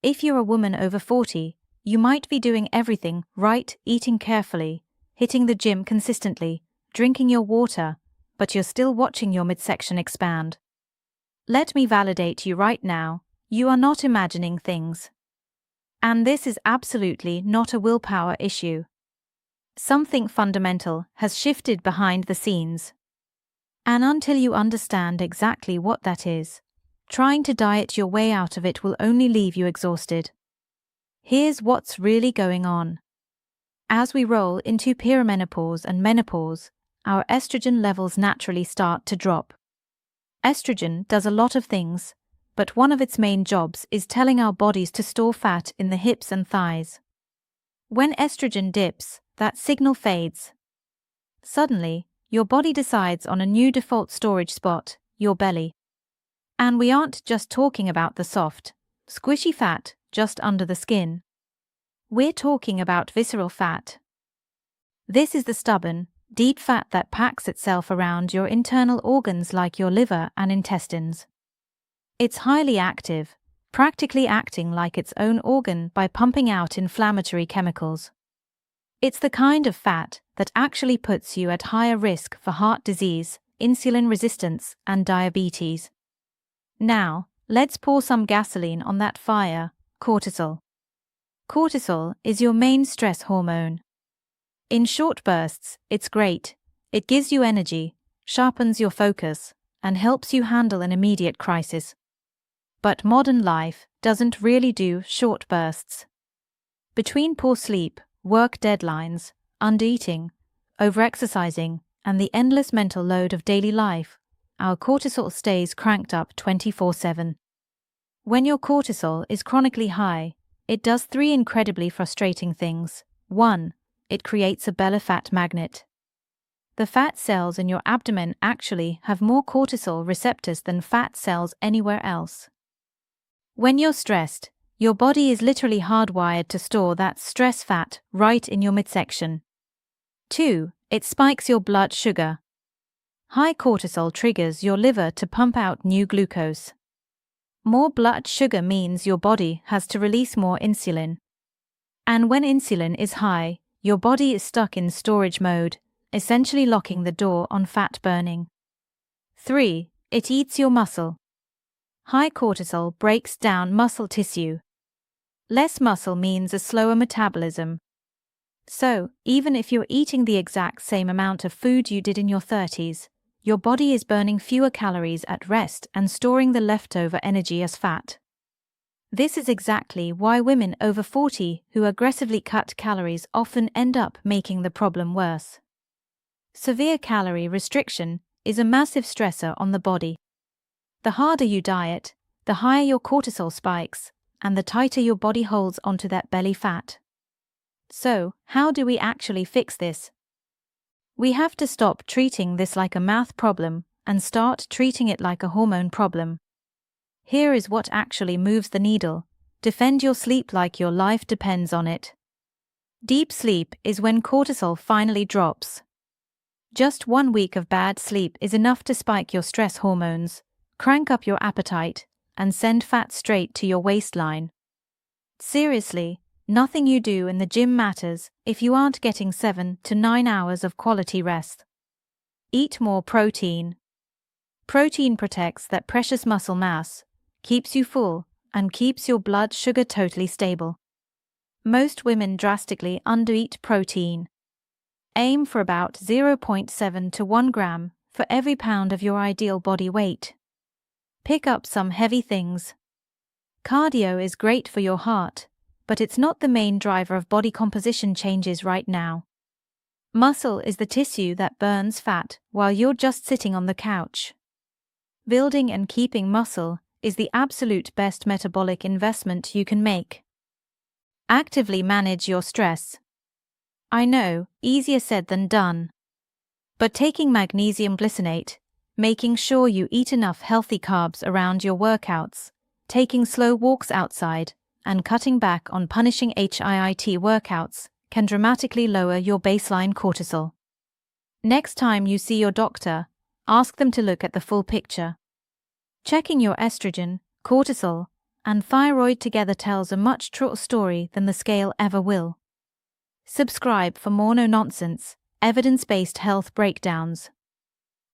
If you're a woman over 40, you might be doing everything right, eating carefully, hitting the gym consistently, drinking your water, but you're still watching your midsection expand. Let me validate you right now, you are not imagining things. And this is absolutely not a willpower issue. Something fundamental has shifted behind the scenes. And until you understand exactly what that is, trying to diet your way out of it will only leave you exhausted. Here's what's really going on. As we roll into perimenopause and menopause, our estrogen levels naturally start to drop. Estrogen does a lot of things, but one of its main jobs is telling our bodies to store fat in the hips and thighs. When estrogen dips, that signal fades. Suddenly, your body decides on a new default storage spot, your belly. And we aren't just talking about the soft, squishy fat just under the skin. We're talking about visceral fat. This is the stubborn, deep fat that packs itself around your internal organs like your liver and intestines. It's highly active, practically acting like its own organ by pumping out inflammatory chemicals. It's the kind of fat that actually puts you at higher risk for heart disease, insulin resistance, and diabetes. Now, let's pour some gasoline on that fire, cortisol. Cortisol is your main stress hormone. In short bursts, it's great. It gives you energy, sharpens your focus, and helps you handle an immediate crisis. But modern life doesn't really do short bursts. Between poor sleep, work deadlines, undereating, overexercising, and the endless mental load of daily life, our cortisol stays cranked up 24/7. When your cortisol is chronically high, it does three incredibly frustrating things. 1. It creates a belly fat magnet. The fat cells in your abdomen actually have more cortisol receptors than fat cells anywhere else. When you're stressed, your body is literally hardwired to store that stress fat right in your midsection. 2. It spikes your blood sugar. High cortisol triggers your liver to pump out new glucose. More blood sugar means your body has to release more insulin. And when insulin is high, your body is stuck in storage mode, essentially locking the door on fat burning. 3. It eats your muscle. High cortisol breaks down muscle tissue. Less muscle means a slower metabolism. So, even if you're eating the exact same amount of food you did in your 30s, your body is burning fewer calories at rest and storing the leftover energy as fat. This is exactly why women over 40 who aggressively cut calories often end up making the problem worse. Severe calorie restriction is a massive stressor on the body. The harder you diet, the higher your cortisol spikes, and the tighter your body holds onto that belly fat. So, how do we actually fix this? We have to stop treating this like a math problem and start treating it like a hormone problem. Here is what actually moves the needle. Defend your sleep like your life depends on it. Deep sleep is when cortisol finally drops. Just 1 week of bad sleep is enough to spike your stress hormones, crank up your appetite, and send fat straight to your waistline. Seriously, nothing you do in the gym matters if you aren't getting 7 to 9 hours of quality rest. Eat more protein. Protein protects that precious muscle mass, keeps you full, and keeps your blood sugar totally stable. Most women drastically undereat protein. Aim for about 0.7 to 1 gram for every pound of your ideal body weight. Pick up some heavy things. Cardio is great for your heart, but it's not the main driver of body composition changes right now. Muscle is the tissue that burns fat while you're just sitting on the couch. Building and keeping muscle is the absolute best metabolic investment you can make. Actively manage your stress. I know, easier said than done. But taking magnesium glycinate, making sure you eat enough healthy carbs around your workouts, taking slow walks outside, and cutting back on punishing HIIT workouts can dramatically lower your baseline cortisol. Next time you see your doctor, ask them to look at the full picture. Checking your estrogen, cortisol, and thyroid together tells a much truer story than the scale ever will. Subscribe for more no-nonsense, evidence-based health breakdowns.